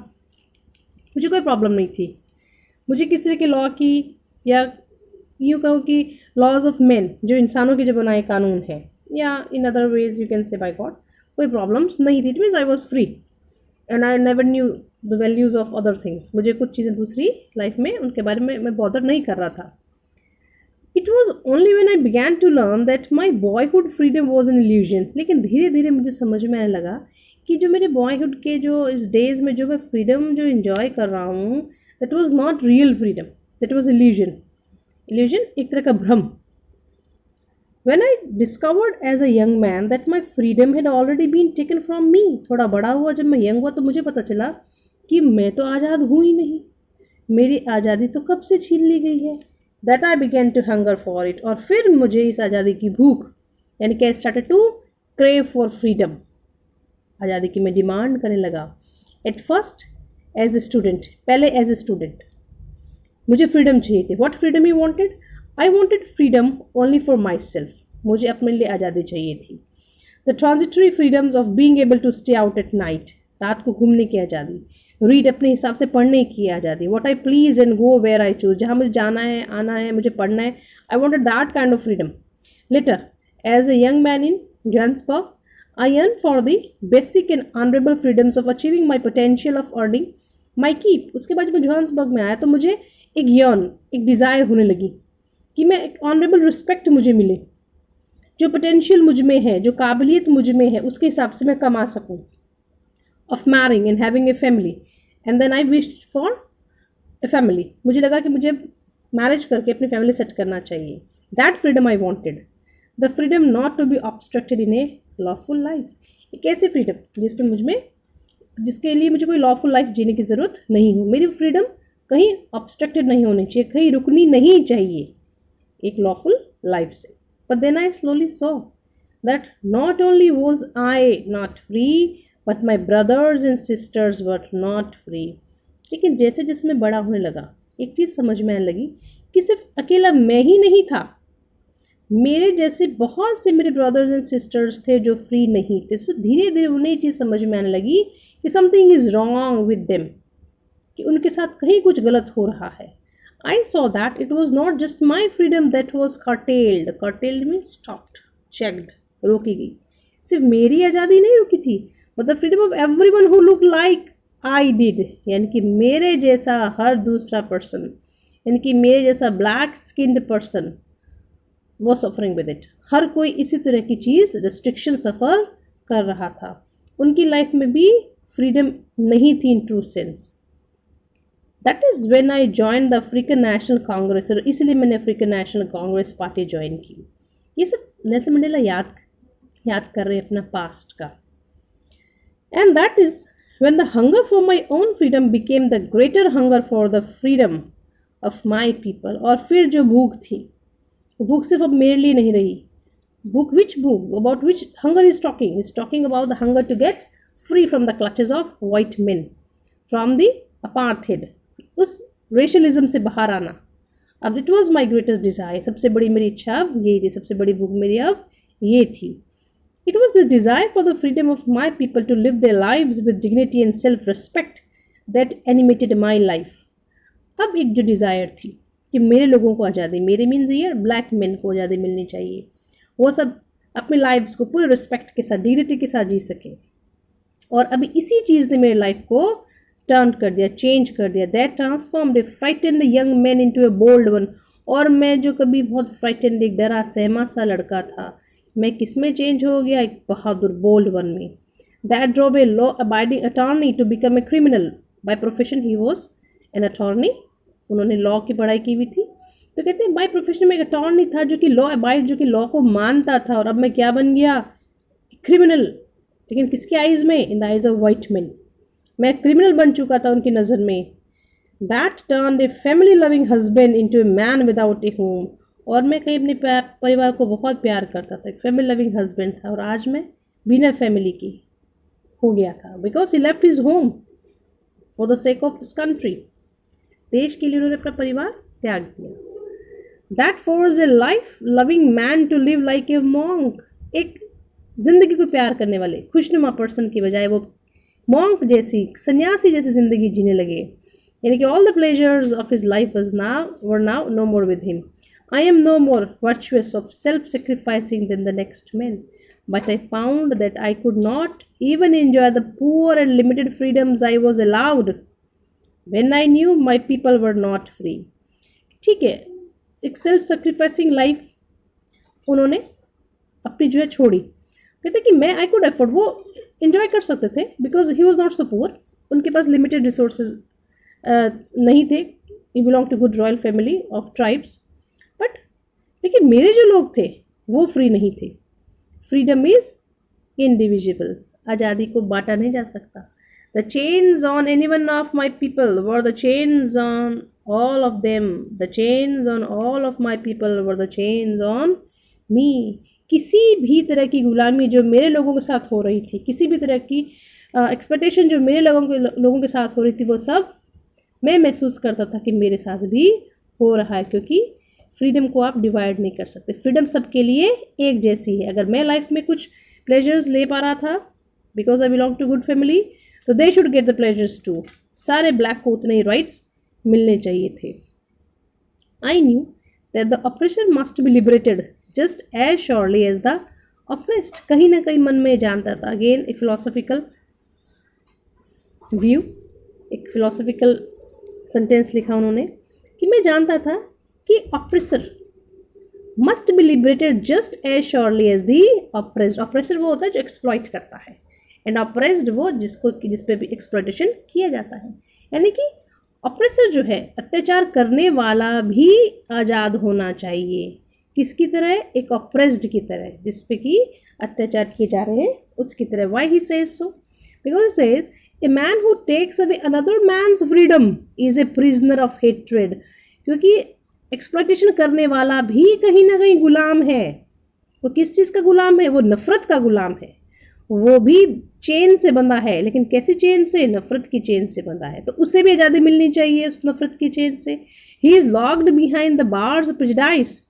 मुझे कोई प्रॉब्लम नहीं थी. मुझे किसी तरह के लॉ की, या यूँ कहो कि लॉज ऑफ मैन, जो इंसानों के जो बनाए कानून है, या in other ways you can say by God, कोई प्रॉब्लम्स नहीं थी. It means I was free and I never knew the values of other things. मुझे कुछ चीज़ें दूसरी लाइफ में उनके बारे में मैं बॉदर नहीं कर रहा था. It was only when I began to learn that my boyhood freedom was an illusion. लेकिन धीरे धीरे मुझे समझ में आने लगा कि जो मेरे बॉयहुड के जो इस डेज़ में जो मैं फ्रीडम जो इन्जॉय कर रहा हूँ, that was not real freedom, that was illusion. Illusion एक तरह का भ्रम. When I discovered as a young man that my freedom had already been taken from me, थोड़ा बड़ा हुआ, जब मैं यंग हुआ तो मुझे पता चला कि मैं तो आज़ाद हूँ ही नहीं, मेरी आज़ादी तो कब से छीन ली गई है. That I began to hunger for it, और फिर मुझे इस आज़ादी की भूख, यानी कि I started to crave for freedom, आज़ादी की मैं डिमांड करने लगा. At first as a student, पहले as a student मुझे फ्रीडम चाहिए थी. What freedom you wanted? I wanted freedom only for myself. मुझे अपने लिए आज़ादी चाहिए थी. The transitory freedoms of being able to stay out at night, रात को घूमने की आज़ादी, read अपने हिसाब से पढ़ने की आज़ादी, what I please and go where I choose, जहाँ मुझे जाना है, आना है, मुझे पढ़ना है. I wanted that kind of freedom. Later, as a young man in Johannesburg, I yearned for the basic and honorable freedoms of achieving my potential of earning my keep. उसके बाद जब मैं जोहान्सबर्ग में आया तो मुझे एक यर्न, एक डिज़ायर होने लगी कि मैं एक ऑनरेबल रिस्पेक्ट मुझे मिले, जो पोटेंशियल मुझ में है, जो काबिलियत मुझ में है, उसके हिसाब से मैं कमा सकूं. Of marrying and having a family, and then I wished for a family. मुझे लगा कि मुझे मैरिज करके अपनी फैमिली सेट करना चाहिए. That freedom I wanted, the freedom not to be obstructed in a lawful life. एक ऐसी फ्रीडम जिसमें मुझ में, जिसके लिए मुझे कोई लॉफुल लाइफ जीने की ज़रूरत नहीं हो. मेरी फ्रीडम कहीं ऑब्स्ट्रक्टेड नहीं होनी चाहिए, कहीं रुकनी नहीं चाहिए एक लॉफुल लाइफ से. But then I slowly saw that not only was I not free but my brothers and sisters were not free. लेकिन जैसे जैसे मैं बड़ा होने लगा, एक चीज़ समझ में आने लगी कि सिर्फ अकेला मैं ही नहीं था, मेरे जैसे बहुत से मेरे ब्रदर्स एंड सिस्टर्स थे जो फ्री नहीं थे. तो धीरे धीरे उन्हें चीज़ समझ में आने लगी कि something is wrong with them, कि उनके साथ कहीं कुछ गलत हो रहा है. I saw that it was not just my freedom that was curtailed. Curtailed means stopped, checked, रोकी गई. सिर्फ मेरी आज़ादी नहीं रुकी थी, but the freedom of everyone who looked like I did. यानी कि मेरे जैसा हर दूसरा पर्सन, यानी कि मेरे जैसा black skinned person was suffering with it. हर कोई इसी तरह की चीज़, रिस्ट्रिक्शन सफ़र कर रहा था. उनकी लाइफ में भी फ्रीडम नहीं थी in true sense. That is when I join the African National Congress. और इसलिए मैंने African National Congress party join की. ये सब नेल्सन मंडेला याद याद कर रहे हैं अपना पास्ट का। And that is when the hunger for my own freedom became the greater hunger for the freedom of my people। और फिर जो भूख थी, वो भूख सिर्फ अब मेरे लिए नहीं रही। भूख, which भूख, about which hunger is talking about the hunger to get free from the clutches of white men, from the apartheid, उस racialism से बाहर आना। अब it was my greatest desire, सबसे बड़ी मेरी इच्छा अब यही थी, सबसे बड़ी भूख मेरी अब ये थी। It was the desire for the freedom of my people to live their lives with dignity and self-respect that animated my life। अब एक जो डिज़ायर थी कि मेरे लोगों को आज़ादी, मेरे मीन्स ये ब्लैक मैन को आज़ादी मिलनी चाहिए, वो सब अपनी लाइफ्स को पूरे रिस्पेक्ट के साथ, डिग्निटी के साथ जी सके। और अभी इसी चीज़ ने मेरे लाइफ को टर्न कर दिया, चेंज कर दिया। That transformed a frightened young man into a bold one. और मैं जो कभी बहुत फ्राइटेंड, एक डरा सहमा सा लड़का था, मैं किस में चेंज हो गया, एक बहादुर बोल्ड वन में। That drove a law abiding attorney to become a criminal. By profession he was an attorney, उन्होंने लॉ की पढ़ाई की हुई थी। तो कहते हैं बाय प्रोफेशन में एक अटॉर्नी था जो कि लॉ अबाइड, जो कि लॉ को मानता था। और अब मैं क्या बन गया, क्रिमिनल। लेकिन किसके आइज़ में, in the eyes of white man, मैं क्रिमिनल बन चुका था उनकी नज़र में। That turn a family loving husband into a man without A home. और मैं कहीं अपने परिवार को बहुत प्यार करता था, एक फैमिली लविंग हस्बैंड था, और आज मैं बिना फैमिली की हो गया था। Because he left his home for the sake of this country. देश के लिए उन्होंने अपना परिवार त्याग दिया। That forced a life loving man to live like a monk. एक जिंदगी को प्यार करने वाले खुशनुमा पर्सन की बजाय वो मॉन्क जैसी, सन्यासी जैसी जिंदगी जीने लगे। यानी कि all the pleasures of his life were now no more with him. I am no more virtuous of self-sacrificing than the next man, but I found that I could not even enjoy the poor and limited freedoms I was allowed when I knew my people were not free। ठीक है, एक self sacrificing life उन्होंने अपनी जो है छोड़ी। कहते कि मैं आई कुड एफोर्ड, वो इन्जॉय कर सकते थे because he was not so poor, उनके पास लिमिटेड रिसोर्सेज नहीं थे। He belong to good royal family of tribes. But लेकिन मेरे जो लोग थे वो फ्री नहीं थे। फ्रीडम इज इनडिविजिबल, आज़ादी को बांटा नहीं जा सकता। The chains on any one of my people were the chains on all of them, the chains on all of my people were the chains on me. किसी भी तरह की गुलामी जो मेरे लोगों के साथ हो रही थी, किसी भी तरह की एक्सपेक्टेशन जो मेरे लोगों के साथ हो रही थी, वो सब मैं महसूस करता था कि मेरे साथ भी हो रहा है। क्योंकि फ्रीडम को आप डिवाइड नहीं कर सकते, फ्रीडम सबके लिए एक जैसी है। अगर मैं लाइफ में कुछ प्लेजर्स ले पा रहा था because I belong to good family, तो they should get the pleasures too. सारे ब्लैक को उतने ही राइट्स मिलने चाहिए थे। I knew that the oppression must be liberated just as surely as the oppressed. कहीं ना कहीं मन में जानता था, अगेन एक फिलोसॉफिकल व्यू, एक फिलोसॉफिकल सेंटेंस लिखा उन्होंने कि मैं जानता था कि oppressor must be liberated just as surely as the oppressed. Oppressor वो होता है जो एक्सप्लॉइट करता है, एंड ऑप्रेस्ड वो जिस पे भी एक्सप्लॉइटेशन किया जाता है। यानी कि ऑप्रेसर जो है, अत्याचार करने वाला भी आज़ाद होना चाहिए। किसकी तरह, एक ऑप्रेस्ड की तरह, जिस पे कि अत्याचार किए जा रहे हैं उसकी तरह। Why he says so, because says a man who takes away another man's freedom is a prisoner of hatred. क्योंकि एक्सप्लॉइटेशन करने वाला भी कहीं ना कहीं गुलाम है। वो किस चीज़ का गुलाम है, वो नफ़रत का गुलाम है। वो भी चेन से बंधा है, लेकिन कैसी चेन से, नफ़रत की चेन से बंधा है। तो उसे भी आज़ादी मिलनी चाहिए उस नफ़रत की चेन से। He is locked behind the bars prejudice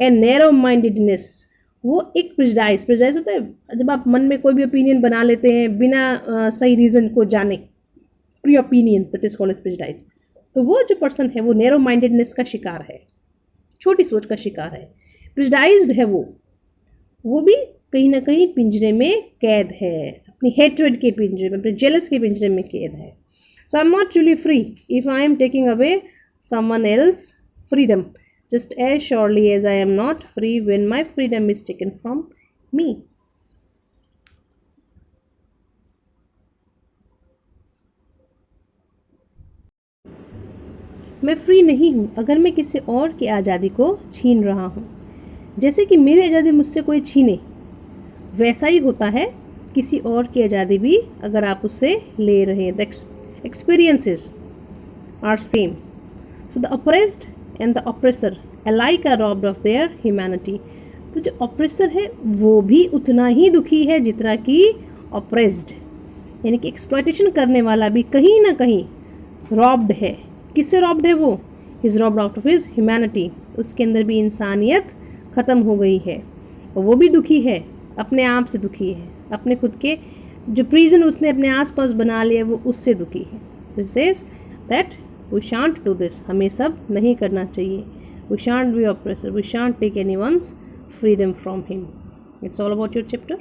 and narrow mindedness. वो एक प्रेजुडाइस होता है जब आप मन में कोई भी ओपिनियन बना लेते हैं बिना सही रीज़न को जाने, pre opinions, that is called as prejudice. तो वो जो पर्सन है वो नैरो माइंडेडनेस का शिकार है, छोटी सोच का शिकार है, प्रेजुडाइज्ड है। वो भी कहीं ना कहीं पिंजरे में कैद है, अपनी हेट्रेड के पिंजरे में, अपने जेलस के पिंजरे में कैद है। So I am not really free if I am taking away someone else freedom, just as surely as I am not free when my freedom is taken from me। मैं फ्री नहीं हूँ अगर मैं किसी और की आज़ादी को छीन रहा हूँ। जैसे कि मेरी आज़ादी मुझसे कोई छीने, वैसा ही होता है किसी और की आज़ादी भी अगर आप उससे ले रहे हैं. The experiences are same. So the oppressed and the oppressor alike are robbed of their humanity. तो जो ऑप्रेसर है वो भी उतना ही दुखी है जितना कि ऑप्रेस्ड, यानी कि एक्सप्लॉयटेशन करने वाला भी कहीं ना कहीं रॉब्ड है. किससे रॉब्ड है वो? Is robbed out of his humanity. उसके अंदर भी इंसानियत ख़त्म हो गई है और वो भी दुखी है, अपने आप से दुखी है, अपने खुद के जो प्रिजन उसने अपने आसपास बना लिया वो उससे दुखी है. So it says that we shan't do this. हमें सब नहीं करना चाहिए. We shan't be oppressor. We shan't take anyone's freedom from him. It's all about your chapter.